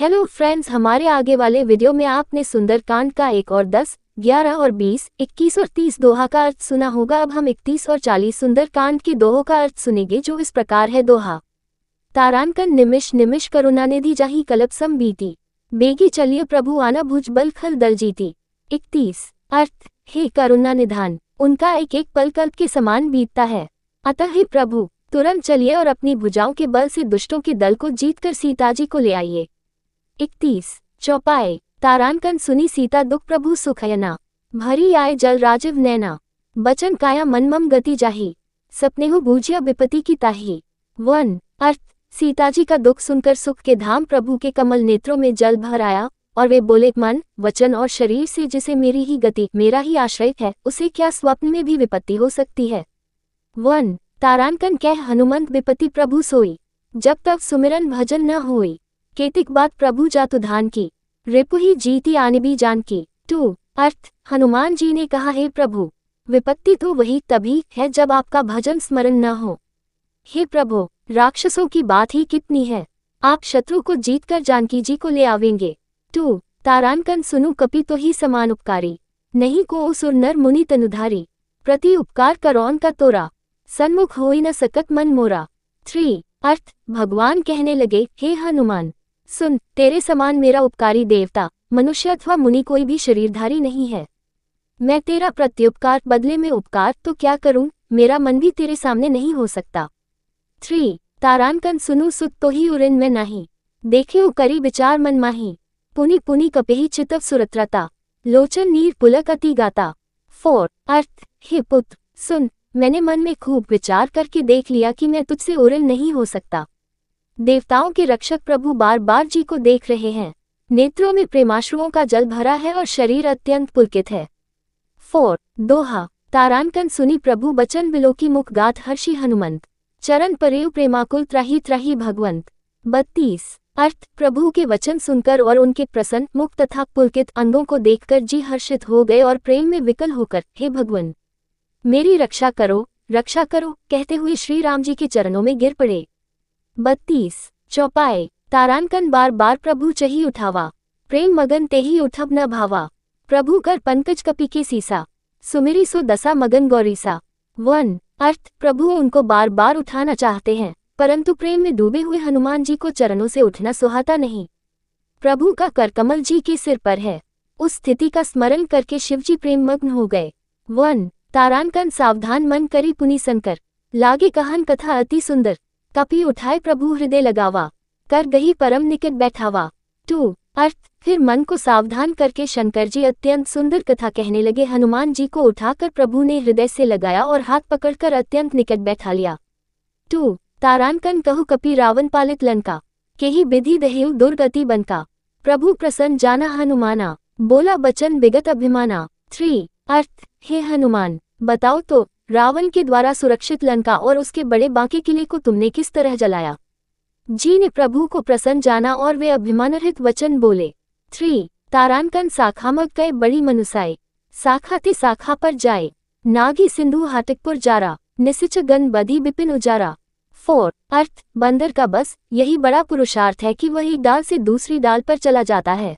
Hello friends, हमारे आगे वाले वीडियो में आपने सुंदरकांड का 1 और 10, 11 और 20, 21 और 30 दोहा का अर्थ सुना होगा। अब हम 31 और 40 सुंदरकांड के दोहों का अर्थ सुनेंगे, जो इस प्रकार है। दोहा तारानकन निमिष निमिष करुणानिधि जाहि कलपसम बीती, बेगी चलिए प्रभु आना भुज बल खल दल जीती। 31 अर्थ, हे करुणा निधान, उनका एक एक पल कल्प के समान बीतता है, अतः हे प्रभु तुरंत चलिए और अपनी भुजाओं के बल से दुष्टों के दल को जीतकर सीता जी को ले आइए। 31 चौपाए, तारानकन सुनी सीता दुख प्रभु सुखयना, भरी आए जल राजीव नैना, बचन काया मन मम गति जाही, सपनेहु बूझिया विपत्ति की ताही। 1 अर्थ, सीता जी का दुख सुनकर सुख के धाम प्रभु के कमल नेत्रों में जल भर आया और वे बोले, मन वचन और शरीर से जिसे मेरी ही गति, मेरा ही आश्रय है, उसे क्या स्वप्न में भी विपत्ति हो सकती है। 1 तारानकन कह हनुमंत विपत्ति प्रभु सोई, जब तक सुमिरन भजन न होई, केतिक बात प्रभु जातु धान की, रिपु ही जीती आने भी जान की। 2 अर्थ, हनुमान जी ने कहा, हे प्रभु विपत्ति तो वही तभी है जब आपका भजन स्मरण न हो। हे प्रभु राक्षसों की बात ही कितनी है, आप शत्रु को जीतकर जानकी जी को ले आवेंगे। 2 तारानकन सुनु कपि तो ही समान उपकारी, नहीं को असुर नर मुनि तनुधारी, प्रति उपकार करौन का तोरा, सन्मुख होई न सकत मन मोरा। 3 अर्थ, भगवान कहने लगे, हे हनुमान सुन, तेरे समान मेरा उपकारी देवता मनुष्य अथवा मुनि कोई भी शरीरधारी नहीं है। मैं तेरा प्रत्युपकार बदले में उपकार तो क्या करूं, मेरा मन भी तेरे सामने नहीं हो सकता। 3 तारानकन सुनु सुत तो ही उरिन में नाही, देखे करी विचार मन माही, पुनि पुनि कपेही चितव सुरत्रता, लोचन नीर पुलक अति गाता। 4 अर्थ, हे पुत्र सुन, मैंने मन में खूब विचार करके देख लिया कि मैं तुझसे उरिन नहीं हो सकता। देवताओं के रक्षक प्रभु बार बार जी को देख रहे हैं, नेत्रों में प्रेमाश्रुओं का जल भरा है और शरीर अत्यंत पुलकित है। 4 दोहा तारानकन सुनी प्रभु बचन बिलोकी मुख गात हर्षि हनुमंत, चरण परेव प्रेमाकुल त्राही त्राही भगवंत। 32 अर्थ, प्रभु के वचन सुनकर और उनके प्रसन्न मुख तथा पुलकित अंगों को देखकर जी हर्षित हो गए और प्रेम में विकल होकर, हे भगवन मेरी रक्षा करो कहते हुए श्री राम जी के चरणों में गिर पड़े। 32 चौपाए, तारानकन बार बार प्रभु चही उठावा, प्रेम मगन तेही उठब न भावा, प्रभु कर पंकज कपि के सीसा, सुमिरी सो दशा मगन गौरीसा। 1 अर्थ, प्रभु उनको बार बार उठाना चाहते हैं, परंतु प्रेम में डूबे हुए हनुमान जी को चरणों से उठना सुहाता नहीं। प्रभु का करकमल जी के सिर पर है, उस स्थिति का स्मरण करके शिवजी प्रेम मग्न हो गए। 1 तारानकन सावधान मन करी पुनि संकर, लागे कहन कथा अति सुंदर, कपि उठाए प्रभु हृदय लगावा, कर गही परम निकट बैठावा। 2 अर्थ, फिर मन को सावधान करके शंकर जी अत्यंत सुंदर कथा कहने लगे। हनुमान जी को उठाकर प्रभु ने हृदय से लगाया और हाथ पकड़कर अत्यंत निकट बैठा लिया। 2 तारानकन कहु कपि रावण पालित लंका, केहि विधि दहेउ दुर्गति बनका, प्रभु प्रसन्न जाना हनुमाना, बोला बचन विगत अभिमाना। 3 अर्थ, हे हनुमान बताओ तो, रावण के द्वारा सुरक्षित लंका और उसके बड़े बांके किले को तुमने किस तरह जलाया। जी ने प्रभु को प्रसन्न जाना और वे अभिमानरहित वचन बोले। 3 तारानकन साखामग कय बड़ी मनुसाए, साखा ते साखा पर जाए, नागी सिंधु हाटिकपुर जारा, निसिच गन बधी बिपिन उजारा। 4 अर्थ, बंदर का बस यही बड़ा पुरुषार्थ है कि वह एक डाल से दूसरी डाल पर चला जाता है।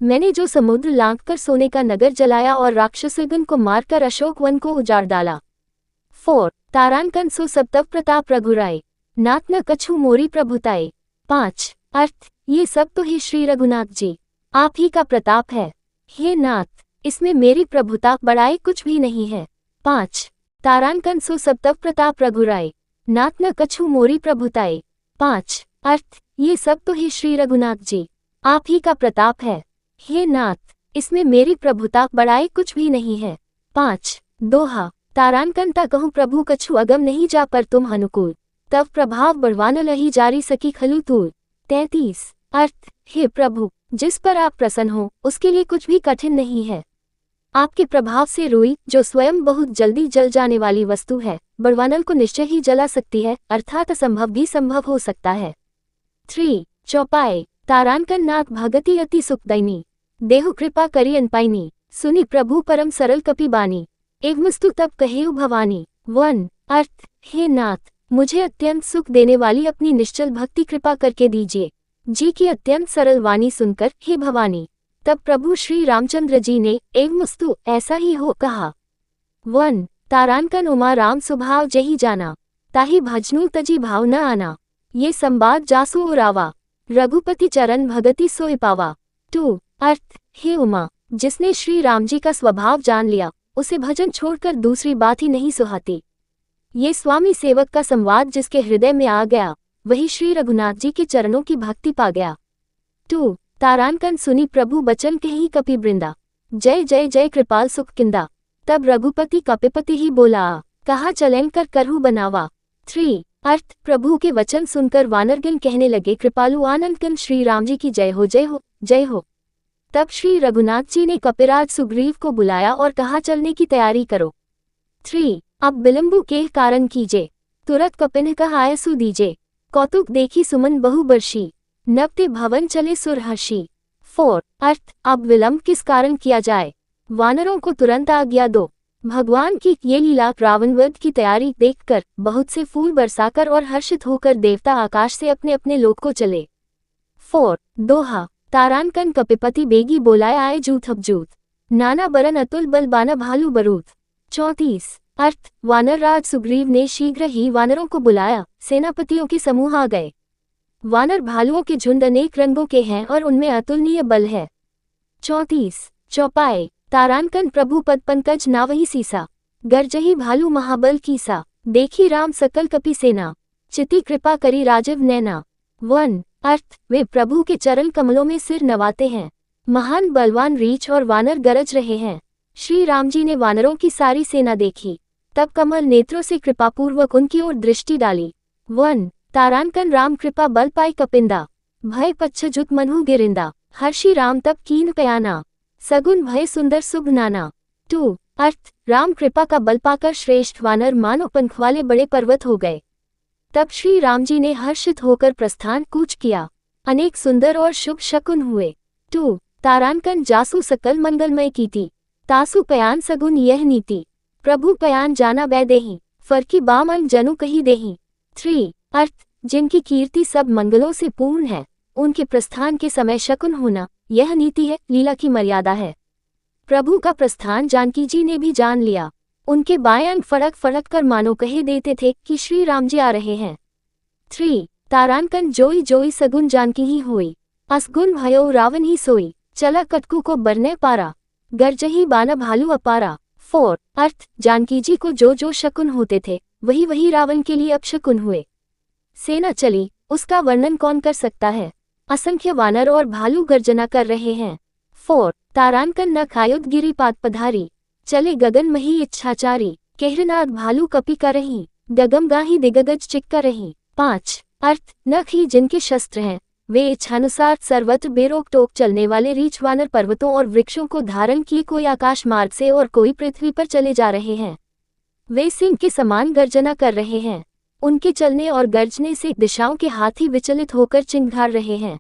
मैंने जो समुद्र लांघकर सोने का नगर जलाया और राक्षसगण को मारकर अशोक वन को उजाड़ डाला। 4 तारानकन सो सब तब प्रताप रघुराए, नाथ न कछु मोरी प्रभुताए। 5 अर्थ, ये सब तो ही श्री रघुनाथ जी आप ही का प्रताप है, हे नाथ इसमें मेरी प्रभुता बड़ाई कुछ भी नहीं है। 5 तारानकन सो सब तब प्रताप रघुराए, नाथ न कछु मोरी प्रभुताए। 5 अर्थ, ये सब तो ही श्री रघुनाथ जी आप ही का प्रताप है, हे नाथ इसमें मेरी प्रभुता बड़ाई कुछ भी नहीं है। 5 दोहा तारानकन ता कहूँ प्रभु कछु अगम नहीं जा पर तुम अनुकूल, तब प्रभाव बढ़वान लही जारी सकी खलु तूल। 33 अर्थ, हे प्रभु जिस पर आप प्रसन्न हो उसके लिए कुछ भी कठिन नहीं है। आपके प्रभाव से रुई जो स्वयं बहुत जल्दी जल जाने वाली वस्तु है, बड़वानल को निश्चय ही जला सकती है, अर्थात असंभव भी संभव हो सकता है। 3 चौपाए, तारानकन नाथ भगति अति सुखदैनी, देहु कृपा करी अनपाइनी, सुनी प्रभु परम सरल कपि बानी, एवमस्तु तब कहेउ भवानी। 1 अर्थ, हे नाथ मुझे अत्यंत सुख देने वाली अपनी निश्चल भक्ति कृपा करके दीजिए। जी की अत्यंत सरल वाणी सुनकर, हे भवानी। तब प्रभु श्री रामचंद्र जी ने, एवमुस्तु, ऐसा ही हो, कहा। 1 तारानकन उमा राम स्वभाव जही जाना, ताही भजनू तजी भाव न आना। ये संवाद जासु उरावा, रघुपति चरण भगति सोई पावा। 2 अर्थ, हे उमा, जिसने श्री राम जी का स्वभाव जान लिया, उसे भजन छोड़कर दूसरी बात ही नहीं सुहाती। ये स्वामी सेवक का संवाद जिसके हृदय में आ गया, वही श्री रघुनाथ जी के चरणों की भक्ति पा गया। 2 तारानकन सुनी प्रभु बचन कहीं कपि वृंदा, जय जय जय कृपाल सुख किंदा। तब रघुपति कपिपति ही बोला, कहा चलें कर करहु बनावा। 3 अर्थ, प्रभु के वचन सुनकर वानरगण कहने लगे, कृपालु आनंदगण श्री राम जी की जय हो जय हो जय हो। तब श्री रघुनाथ जी ने कपिराज सुग्रीव को बुलाया और कहा, चलने की तैयारी करो। 3 अब विलंबु के कारण कीजे, तुरत कपिन कहाय सु दीजे। कौतुक देखी सुमन बहु बर्षी, नवते भवन चले सुरहर्षि। 4 अर्थ, अब विलंब किस कारण किया जाए, वानरों को तुरंत आज्ञा दो। भगवान की ये लीला रावणवध की तैयारी देखकर बहुत से फूल बरसाकर और हर्षित होकर देवता आकाश से अपने अपने लोक को चले। 4 दोहा, तारानकन कपिपति बेगी बोलाए आए जूथ अबजूथ, नाना बरन अतुल बल बाना भालू बरूथ। 34 अर्थ, वानर राज सुग्रीव ने शीघ्र ही वानरों को बुलाया, सेनापतियों के समूह आ गए। वानर भालुओं के झुंड अनेक रंगों के हैं और उनमें अतुलनीय बल है। 34 चौपाए, तारानकन प्रभु पद पंकज नावही सीसा, गर्जही भालू महाबल कीसा। देखी राम सकल कपि सेना, चिति कृपा करी राजीव नैना। 1 अर्थ, वे प्रभु के चरण कमलों में सिर नवाते हैं। महान बलवान रीछ और वानर गरज रहे हैं। श्री राम जी ने वानरों की सारी सेना देखी, तब कमल नेत्रों से कृपापूर्वक उनकी ओर दृष्टि डाली। 1 तारानकन राम कृपा बल पाई कपिंदा, भय पच्छ जुत मनु गिरिंदा। हर्षि राम तब कीन पयाना, सगुन भय सुंदर शुभ नाना। 2 अर्थ, राम कृपा का बल पाकर श्रेष्ठ वानर मानो पंख वाले बड़े पर्वत हो गए। तब श्री राम जी ने हर्षित होकर प्रस्थान कूच किया, अनेक सुंदर और शुभ शकुन हुए। 2 तारानकन जासु सकल मंगलमय कीति, तासु पयान सगुन यह नीति। प्रभु पयान जाना बै देहि, फरकी बामन जनु कही देहि। 3 अर्थ, जिनकी कीर्ति सब मंगलों से पूर्ण है, उनके प्रस्थान के समय शकुन होना, यह नीति है, लीला की मर्यादा है। प्रभु का प्रस्थान जानकी जी ने भी जान लिया। उनके बाएं अंग फड़क फड़क कर मानो कहे देते थे कि श्री राम जी आ रहे हैं। 3 तारानकन जोई जोई सगुन जानकी ही होई, असगुन भयो रावण ही सोई। चला कटकू को बरने पारा, गर्जही बाना भालू अपारा। 4 अर्थ, जानकी जी को जो जो शकुन होते थे, वही वही रावण के लिए अपशकुन हुए। सेना चली, उसका वर्णन कौन कर सकता है। असंख्य वानर और भालू गर्जना कर रहे हैं। 4 तारानकन न खायुध गिरी पात पधारी, चले गगन मही इच्छाचारी। कहरनाद भालू कपि का रही, गगम गाही दिगगज चिक्का रही। 5 अर्थ, नख ही जिनके शस्त्र हैं, वे इच्छानुसार सर्वत्र बेरोक टोक चलने वाले रीछ वानर पर्वतों और वृक्षों को धारण किए कोई आकाश मार्ग से और कोई पृथ्वी पर चले जा रहे हैं। वे सिंह के समान गर्जना कर रहे हैं। उनके चलने और गर्जने से दिशाओं के हाथी विचलित होकर चिंगार रहे हैं।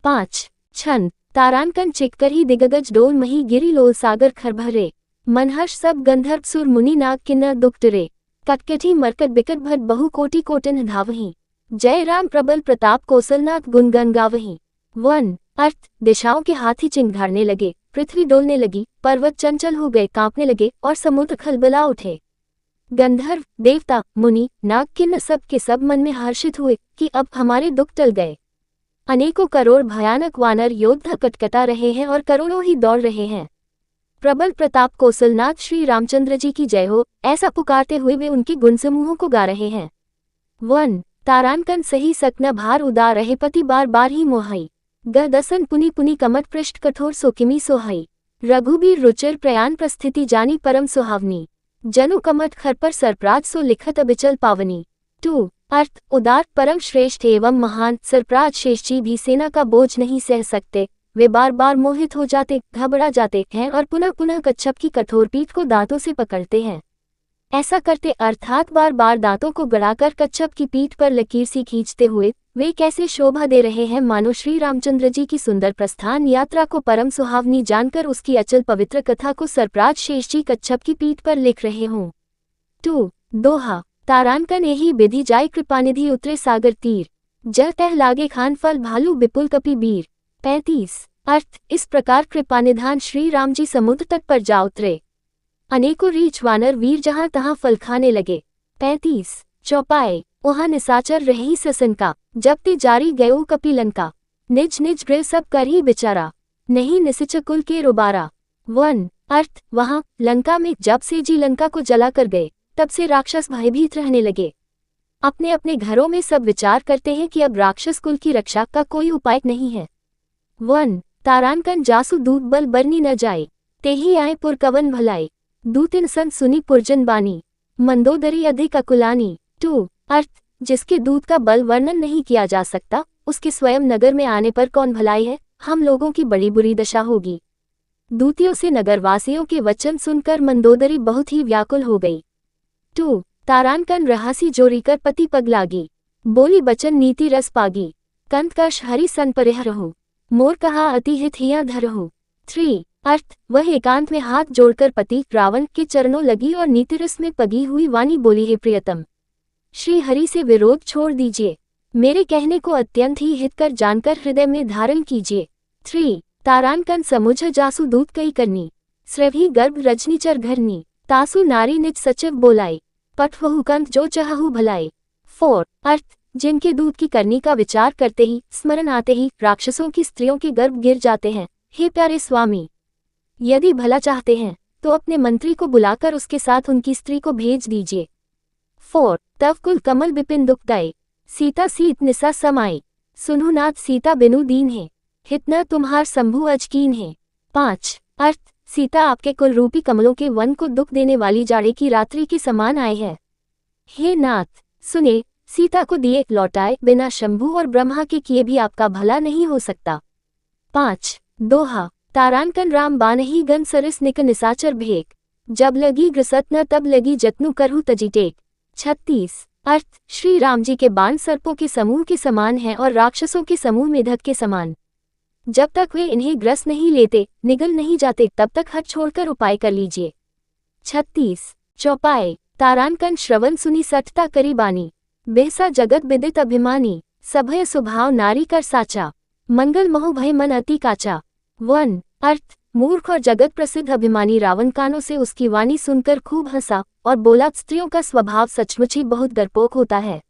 5 छंद, तारानकन चिक्कर ही दिगगज डोल मही गिरी लोल सागर खरभरे। मनहर्ष सब गंधर्व सुर मुनि नाग किन्नर दुक्तरे। कटकटी मरकट बिकट भट बहु कोटि कोटिन धावही, जय राम प्रबल प्रताप कौशलनाथ गुण गन गावही। 1 अर्थ, दिशाओं के हाथी चिंगारने लगे, पृथ्वी डोलने लगी, पर्वत चंचल हो गए, कांपने लगे और समुद्र खलबला उठे। गंधर्व, देवता, मुनि, नाग किन्नर सब के सब मन में हर्षित हुए कि अब हमारे दुख टल गए। अनेकों करोड़ भयानक वानर योद्धा कटकटा रहे हैं और करोड़ों ही दौड़ रहे हैं। प्रबल प्रताप कौशलनाथ श्री रामचंद्र जी की जय हो, ऐसा पुकारते हुए वे उनके गुण समूहों को गा रहे हैं। 1 तारानकन सही सकना भार उदार रहे पति बार बार ही मोहाई, ग दसन पुनि पुनि कमट पृष्ठ कठोर सोकिमी सोहाई। रघुबीर रुचिर प्रयाण प्रस्थिति जानी परम सुहावनी, जनु कमट खर पर सरप्राज सो लिखत अबिचल पावनी। 2 अर्थ, उदार परम श्रेष्ठ एवं महान सरप्राज शेष जी भी सेना का बोझ नहीं सह सकते। वे बार बार मोहित हो जाते, घबरा जाते हैं और पुनः पुनः कच्छप की कठोर पीठ को दांतों से पकड़ते हैं। ऐसा करते अर्थात बार बार दांतों को गड़ाकर कच्छप की पीठ पर लकीर सी खींचते हुए वे कैसे शोभा दे रहे हैं, मानो श्री रामचंद्र जी की सुंदर प्रस्थान यात्रा को परम सुहावनी जानकर उसकी अचल पवित्र कथा को सरप्राज शेष जी कच्छप की पीठ पर लिख रहे हों। 2 दोहा, तारानकन यही विधि जाय कृपानिधि उतरे सागर तीर, जह तह लागे खान फल भालू विपुल कपि बीर। 35 अर्थ इस प्रकार कृपानिधान श्री राम जी समुद्र तट पर जा उतरे। अनेकों रीछ वानर वीर जहां तहां फल खाने लगे। 35 चौपाए वहां निसाचर रही ससनका, जब ते जारी गयो कपि लंका। निज निज गृह सब कर ही बिचारा, नहीं निसिच कुल के रुबारा। 1 अर्थ वहां लंका में जब से जी लंका को जला कर गए, तब से राक्षस भयभीत रहने लगे। अपने अपने घरों में सब विचार करते हैं कि अब राक्षस कुल की रक्षा का कोई उपाय नहीं है। 1 तारानकन जासु दूत बल बरनी न जाए, ते ही आए पुर कवन भलाई। दूतिन सन सुनी पुरजन बानी, मंदोदरी अधिक अकुलानी। 2 अर्थ जिसके दूत का बल वर्णन नहीं किया जा सकता, उसके स्वयं नगर में आने पर कौन भलाई है, हम लोगों की बड़ी बुरी दशा होगी। दूतियों से नगरवासियों के वचन सुनकर मंदोदरी बहुत ही व्याकुल हो गई। 2 तारानकन रहासी जोरीकर पति पग लागी, बोली बचन नीति रस पागी। कंतकर्ष हरि सन परिह रहु, मोर कहा अति हित हिया धरहु। 3 अर्थ वह एकांत में हाथ जोड़कर पति रावण के चरणों लगी और नीतिरस में पगी हुई वाणी बोली, हे प्रियतम, श्री हरि से विरोध छोड़ दीजिए, मेरे कहने को अत्यंत ही हितकर जानकर हृदय में धारण कीजिए। 3 तारानकन समुझ जासु दूत कई करनी, स्रभी गर्भ रजनीचर घरनी। तासु नारी निज सचिव बोलाई, पठवहु कंत जो चहहु भलाई। 4 अर्थ जिनके दूत की करनी का विचार करते ही स्मरण आते ही राक्षसों की स्त्रियों के गर्भ गिर जाते हैं। हे प्यारे स्वामी, यदि भला चाहते हैं तो अपने मंत्री को बुलाकर उसके साथ उनकी स्त्री को भेज दीजिए। 4 तव कुल कमल विपिन दुखदाई, सीता सीत निसा समाई। सुनहु नाथ सीता बिनु दीन है, हित न तुम्हार शंभु अजकीन है। 5 अर्थ सीता आपके कुल रूपी कमलों के वन को दुख देने वाली जाड़े की रात्रि के समान आए है। हे नाथ सुने, सीता को दिए लौटाए बिना शंभु और ब्रह्मा के किए भी आपका भला नहीं हो सकता। 5 दोहा तारानकन राम बानही गन सरस निक निसाचर भेक, जब लगी ग्रसत न तब लगी जतनु करहु तजी टेक। 36 अर्थ श्री राम जी के बाण सर्पों के समूह के समान हैं और राक्षसों के समूह मेढक के समान। जब तक वे इन्हें ग्रस नहीं लेते, निगल नहीं जाते, तब तक हट छोड़कर उपाय कर लीजिए। 36 चौपाए तारानकन श्रवण सुनी सठता करी बानी, बेहसा जगत विदित अभिमानी। सभय स्वभाव नारी कर साचा, मंगल मोह भय मन अति काचा। 1 अर्थ मूर्ख और जगत प्रसिद्ध अभिमानी रावण कानों से उसकी वाणी सुनकर खूब हंसा और बोला, स्त्रियों का स्वभाव सचमुच ही बहुत डरपोक होता है,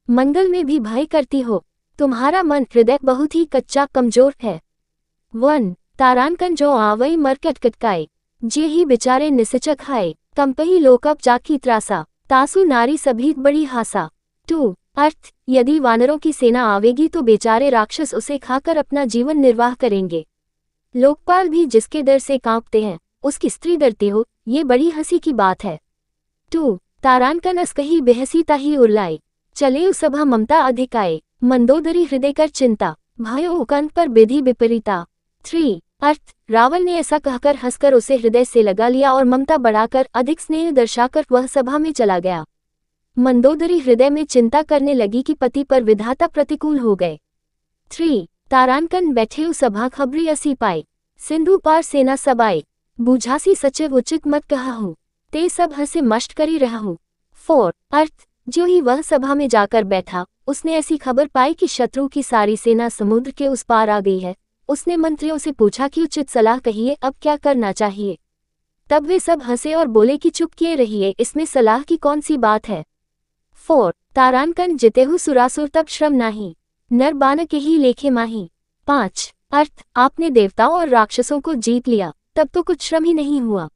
मंगल में भी भय करती हो, तुम्हारा मन हृदय बहुत ही कच्चा कमजोर है। 1 तारानकन जो आवई मर कटकटकाए, जे ही बिचारे निसचक हाय, कंपही लोकप जाकी त्रासा, तासु नारी सभी बड़ी हासा। 2 अर्थ यदि वानरों की सेना आवेगी तो बेचारे राक्षस उसे खाकर अपना जीवन निर्वाह करेंगे। लोकपाल भी जिसके डर से कांपते हैं, उसकी स्त्री डरती हो, ये बड़ी हंसी की बात है। 2 तारानकन अस्कही बेहसी ताही उरलाए, चले उसभा ममता अधिकाए, मंदोदरी हृदय कर चिंता, भयो उकंत पर विधि विपरीता। 3 अर्थ रावण ने ऐसा कहकर हंसकर उसे हृदय से लगा लिया और ममता बढ़ाकर अधिक स्नेह दर्शाकर वह सभा में चला गया। मंदोदरी हृदय में चिंता करने लगी कि पति पर विधाता प्रतिकूल हो गए। 3 तारानकन बैठे उ सभा खबरी असी पाए, सिंधु पार सेना सबाए, बुझासी सचिव उचित मत कहूँ, ते सब हंसे मष्ट करी रहूँ। 4 अर्थ जो ही वह सभा में जाकर बैठा, उसने ऐसी खबर पाई कि शत्रु की सारी सेना समुद्र के उस पार आ गई है। उसने मंत्रियों से पूछा कि उचित सलाह कहिए, अब क्या करना चाहिए। तब वे सब हंसे और बोले कि चुप किए रहिए, इसमें सलाह की कौन सी बात है। 4 तारानकन जितेहु सुरासुर तब श्रम नाही, नर बानक ही लेखे माही। 5 अर्थ आपने देवताओं और राक्षसों को जीत लिया, तब तो कुछ श्रम ही नहीं हुआ,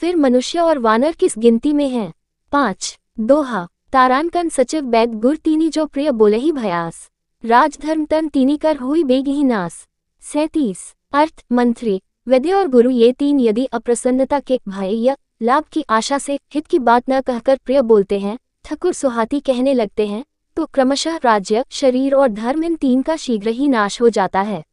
फिर मनुष्य और वानर किस गिनती में हैं। 5 दोहा तारानकन सचिव वैद गुर तीनी जो प्रिय बोले ही भयास, राजधर्म तन तीनी कर हुई बेग ही नास। 37 अर्थ मंत्री वैद्य और गुरु ये तीन यदि अप्रसन्नता के भय या लाभ की आशा से हित की बात न कहकर प्रिय बोलते हैं, ठकुर सुहाती कहने लगते हैं, तो क्रमशः राज्य, शरीर और धर्म इन तीन का शीघ्र ही नाश हो जाता है।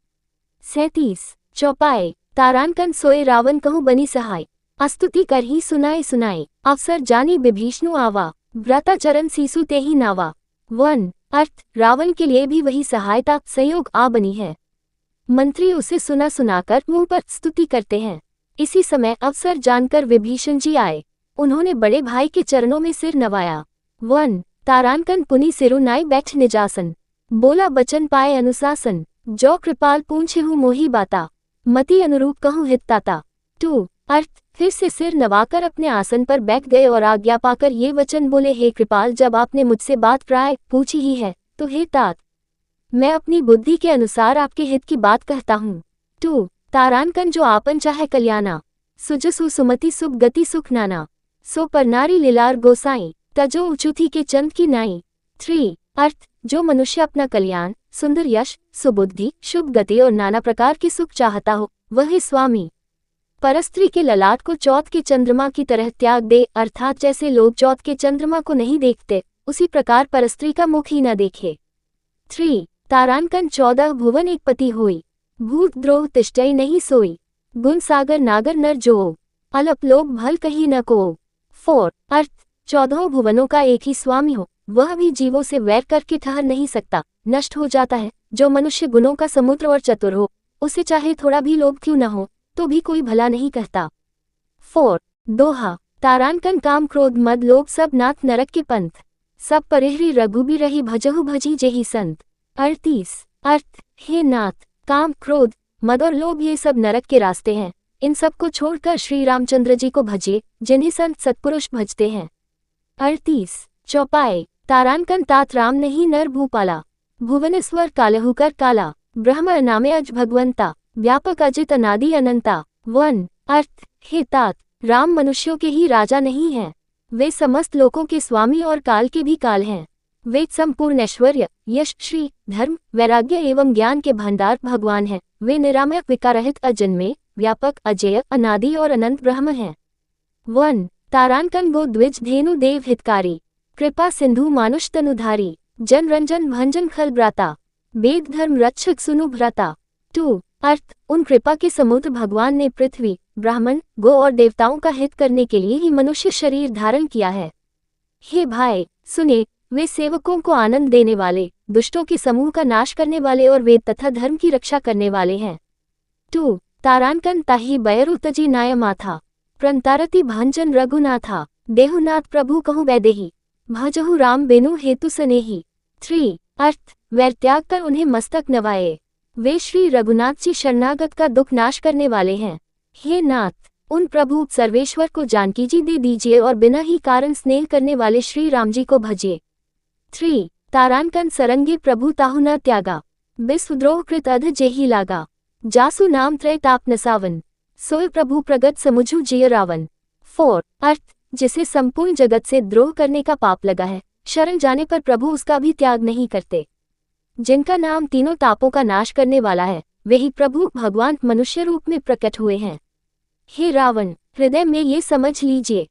37 चौपाए तारानकन सोए रावण कहूँ बनी सहाय, अस्तुति कर ही सुनाए सुनाए, अवसर जानी विभीषणु आवा, व्रताचरण सीसु ते ही नावा। 1 अर्थ रावण के लिए भी वही सहायता सहयोग आ बनी है। मंत्री उसे सुना सुनाकर मुंह पर स्तुति करते हैं। इसी समय अवसर जानकर विभीषण जी आए, उन्होंने बड़े भाई के चरणों में सिर नवाया। 1 तारानकन पुनि सिरु नाई बैठ निजासन, बोला बचन पाए अनुशासन, जो कृपाल पूछहु मोही बाता, मति अनुरूप कहूँ हितताता। 2 अर्थ, फिर से सिर नवाकर अपने आसन पर बैठ गए और आज्ञा पाकर ये वचन बोले, हे कृपाल, जब आपने मुझसे बात प्राय पूछी ही है तो हे तात, मैं अपनी बुद्धि के अनुसार आपके हित की बात कहता हूँ। 2 तारानकन, जो आपन चाहे कल्याणा, सुजसु सुमति सुख गति सुख नाना, सो पर नारी लीलार गोसाई, तजो उचुथी के चंद की नाई। 3 अर्थ, जो मनुष्य अपना कल्याण, सुंदर यश, सुबुद्धि, शुभ गति और नाना प्रकार के सुख चाहता हो, वह स्वामी परस्त्री के ललाट को चौथ के चंद्रमा की तरह त्याग दे, अर्थात जैसे लोग चौथ के चंद्रमा को नहीं देखते, उसी प्रकार परस्त्री का मुख ही न देखे। 3 तारानकन, 14 भुवन एक पति होई, भूत द्रोह तिष्ठई नहीं सोई, गुण सागर नागर नर जो, अलप लोग भल कहीं न को। 4 अर्थ, 14 भुवनों का एक ही स्वामी हो, वह भी जीवों से वैर करके ठहर नहीं सकता, नष्ट हो जाता है। जो मनुष्य गुणों का समुद्र और चतुर हो, उसे चाहे थोड़ा भी लोभ क्यों न हो, तो भी कोई भला नहीं कहता। 4 दोहा, तारानकन, काम क्रोध मद लोभ सब नाथ नरक के पंथ, सब परिहरी रघुबी रही भजहु भजी जेहि संत। 38 अर्थ, हे नाथ, काम क्रोध मद और लोभ ये सब नरक के रास्ते हैं, इन सब को छोड़कर श्री रामचंद्र जी को भजिए, जिन्हें संत सत्पुरुष भजते हैं। 38 चौपाए, तारानकन, तात राम नहीं नर भूपाला, भुवनेश्वर कालहुकर काला, ब्रह्म नामे अज भगवंता, व्यापक अजित अनादि अनंता। 1 अर्थ, हे तात, राम मनुष्यों के ही राजा नहीं हैं, वे समस्त लोकों के स्वामी और काल के भी काल हैं। वे संपूर्ण ऐश्वर्य, यश, श्री, धर्म, वैराग्य एवं ज्ञान के भंडार भगवान हैं। वे निरामय, विकाररहित, अजन्मे, व्यापक, अजेय, अनादि और अनंत ब्रह्म हैं। 1 तारानकन, गो द्विज धेनु देव हितकारी, कृपा सिंधु मानुष तनुधारी, जन रंजन भंजन खल ब्राता, वेद धर्म रक्षक सुनु भ्राता। 2 अर्थ, उन कृपा के समुद्र भगवान ने पृथ्वी, ब्राह्मण, गो और देवताओं का हित करने के लिए ही मनुष्य शरीर धारण किया है। हे भाई सुने, वे सेवकों को आनंद देने वाले, दुष्टों के समूह का नाश करने वाले और वेद तथा धर्म की रक्षा करने वाले हैं। 2 तारानकन, ताहि बैरु तजी नाय माथा, प्रंतारति भांजन रघुनाथा, देहुनाथ प्रभु कहु वैदेही, भजहु राम बेनु हेतु सनेही। 3 अर्थ, वैर त्याग कर उन्हें मस्तक नवाए, वे श्री रघुनाथ जी शरणागत का दुख नाश करने वाले हैं। हे नाथ, उन प्रभु सर्वेश्वर को जानकी जी दे दीजिए और बिना ही कारण स्नेह करने वाले श्री राम जी को भजिए। 3 तारानकन, सरंगे प्रभु ताहु न त्यागा, विश्वद्रोह कृत अध जेहि लागा, जासु नाम त्रय ताप नसावन, सोय प्रभु प्रगट समुझु जिय रावन। 4 अर्थ, जिसे संपूर्ण जगत से द्रोह करने का पाप लगा है, शरण जाने पर प्रभु उसका भी त्याग नहीं करते। जिनका नाम तीनों तापों का नाश करने वाला है, वही प्रभु भगवान मनुष्य रूप में प्रकट हुए हैं। हे रावण, हृदय में ये समझ लीजिए।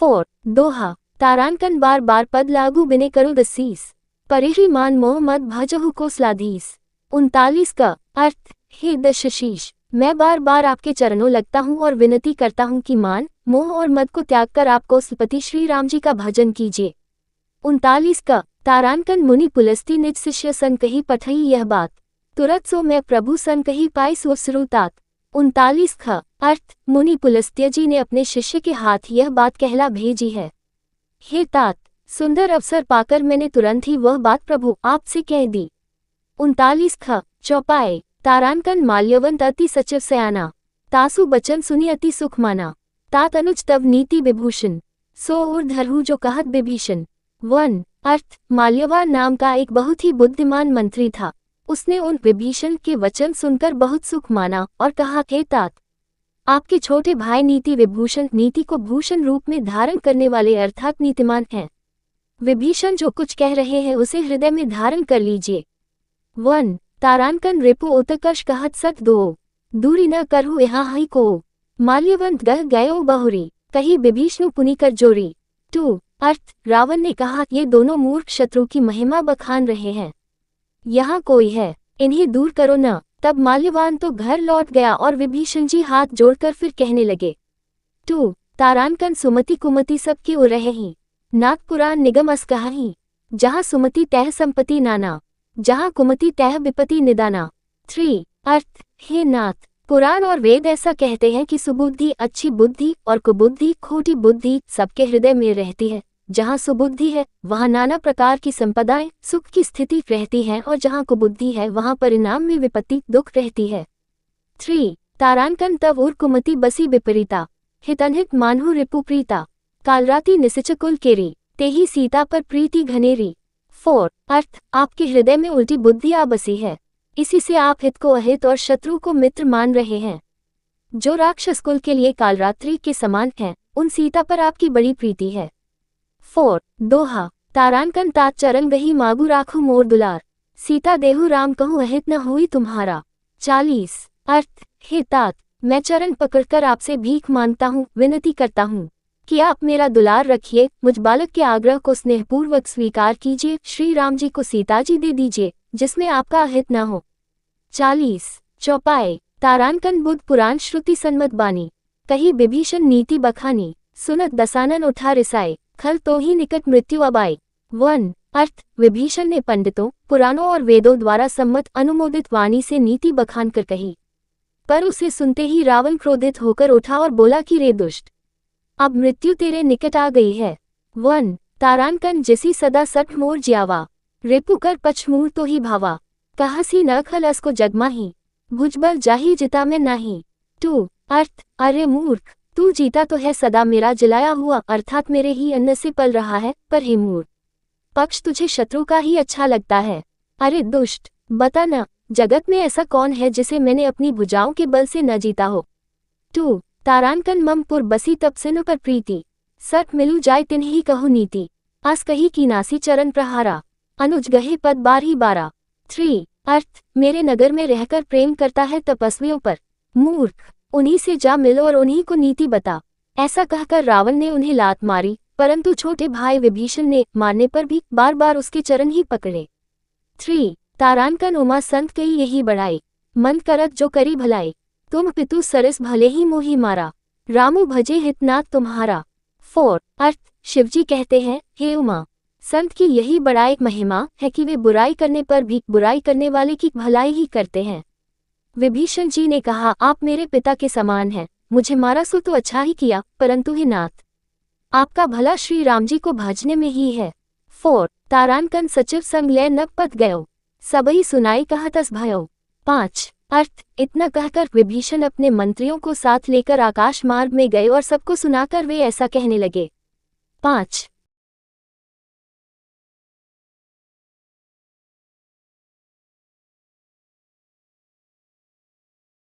4 दोहा, तारानकन, बार बार पद लागू बिने करु दसीस, परिहरी मान मोह मद भजहु को स्लाधीस। 39 का अर्थ, हे दशशीष, मैं बार बार आपके चरणों लगता हूँ और विनती करता हूँ कि मान, मोह और मद को त्याग कर आपको सुपति श्री राम जी का भजन कीजिए। 39 का तारानकन, मुनि पुलस्ती निज शिष्य सन कही पठई यह बात, तुरत सो मैं प्रभु सन कही पाई सो श्रुतात। 39 का अर्थ, मुनि पुलस्त्य जी ने अपने शिष्य के हाथ यह बात कहला भेजी है। हे तात, सुंदर अवसर पाकर मैंने तुरंत ही वह बात प्रभु आपसे कह दी। 39 का चौपाए, तारानकन, माल्यवंत अति सचिव सयाना, तासु बचन सुनी अति सुख माना, तात अनुज तव नीति विभूषण, सो ऊर्धरहु जो कहत विभीषण। 1 अर्थ, माल्यवान नाम का एक बहुत ही बुद्धिमान मंत्री था, उसने उन विभीषण के वचन सुनकर बहुत सुख माना और कहा, हे तात, आपके छोटे भाई नीति विभूषण नीति को भूषण रूप में धारण करने वाले अर्थात नीतिमान हैं। विभीषण जो कुछ कह रहे हैं उसे हृदय में धारण कर लीजिए। 1 तारानकन, रिपु उत्कर्ष कहत सत दो, दूरी न करहु यहाँ हई को, माल्यवंत गह गयो बहुरी, कही विभीषण पुनि कर जोरी। 2 अर्थ, रावण ने कहा, ये दोनों मूर्ख शत्रु की महिमा बखान रहे हैं, यहाँ कोई है, इन्हें दूर करो न। तब माल्यवान तो घर लौट गया और विभीषण जी हाथ जोड़कर फिर कहने लगे। 2 तारानकन, सुमति कुमति सबकी उर रहे ही, नाथ पुराण निगम अस कहाही, जहाँ सुमति तह संपत्ति नाना, जहाँ कुमति तह विपत्ति निदाना। 3 अर्थ, हे नाथ, पुराण और वेद ऐसा कहते हैं कि सुबुद्धि अच्छी बुद्धि और कुबुद्धि खोटी बुद्धि सबके हृदय में रहती है, जहाँ सुबुद्धि है वहाँ नाना प्रकार की संपदाएं सुख की स्थिति रहती है, और जहाँ कुबुद्धि है वहाँ परिणाम में विपत्ति दुख रहती है। 3. तारांकन तव उर कुमति बसी विपरीता, हितनहित मानहु रिपुप्रीता, कालराति निसिचकुल केरी, तेही सीता पर प्रीति घनेरी। 4. अर्थ, आपके हृदय में उल्टी बुद्धि आ बसी है, इसी से आप हित को अहित और शत्रु को मित्र मान रहे हैं। जो राक्षस कुल के लिए कालरात्रि के समान हैं, उन सीता पर आपकी बड़ी प्रीति है। 4. दोहा, तारांकन तात चरण गही मागु राखू मोर दुलार, सीता देहु राम कहूँ अहित न हुई तुम्हारा। 40. अर्थ, हे तात, मैं चरण पकड़कर आपसे भीख मांगता हूँ, विनती करता हूँ कि आप मेरा दुलार रखिए, मुझ बालक के आग्रह को स्नेहपूर्वक स्वीकार कीजिए, श्री राम जी को सीता जी दे दीजिए जिसमें आपका अहित न हो। 40. चौपाए, तारांकन बुध पुराण श्रुति सन्मत बानी, कही विभीषण नीति बखानी, सुनत दसानन उठा रिसाए, खल तो ही निकट मृत्यु अब आए। 1. अर्थ, विभीषण ने पंडितों पुराणों और वेदों द्वारा सम्मत अनुमोदित वाणी से नीति बखान कर कही, पर उसे सुनते ही रावण क्रोधित होकर उठा और बोला कि रे दुष्ट, अब मृत्यु तेरे निकट आ गई है। 1. तारांकन जिसी सदा सठ मोर ज्यावा, रिपु कर पछमूर तो ही भावा, कहसी न खलस को जगमाही, भुजबल जाही जिता में नाही। 2. अर्थ, अरे मूर्ख, तू जीता तो है सदा मेरा जलाया हुआ, अर्थात मेरे ही अन्न से पल रहा है, पर हे मूर्ख, पक्ष तुझे शत्रु का ही अच्छा लगता है। अरे दुष्ट, बता न, जगत में ऐसा कौन है जिसे मैंने अपनी भुजाओं के बल से न जीता हो। 2. तारांकन मम पुर बसी तब सिन पर प्रीति, सट मिलू जाय तिन्ही कहु नीति, अस कही की नासी चरण प्रहारा, अनुज गहे पद बार ही बारा। 3. अर्थ, मेरे नगर में रहकर प्रेम करता है तपस्वियों पर, मूर्ख, उन्हीं से जा मिलो और उन्हीं को नीति बता। ऐसा कहकर रावण ने उन्हें लात मारी, परंतु छोटे भाई विभीषण ने मारने पर भी बार बार उसके चरण ही पकड़े। 3. तारांकन उमा संत कई यही बढ़ाई, मन करत जो करी भलाई, तुम पितु सरस भले ही मोही मारा, रामु भजे हितनाथ तुम्हारा। 4. अर्थ, शिवजी कहते हैं, हे उमा, संत की यही बड़ाई महिमा है कि वे बुराई करने पर भी बुराई करने वाले की भलाई ही करते हैं। विभीषण जी ने कहा, आप मेरे पिता के समान हैं, मुझे मारा सो तो अच्छा ही किया, परंतु हे नाथ, आपका भला श्री राम जी को भजने में ही है। 4. तारांकन सचिव संग ले न पत गयो, सबही सुनाई कहतस भयो। 5. अर्थ, इतना कहकर विभीषण अपने मंत्रियों को साथ लेकर आकाश मार्ग में गए और सबको सुनाकर वे ऐसा कहने लगे। 5.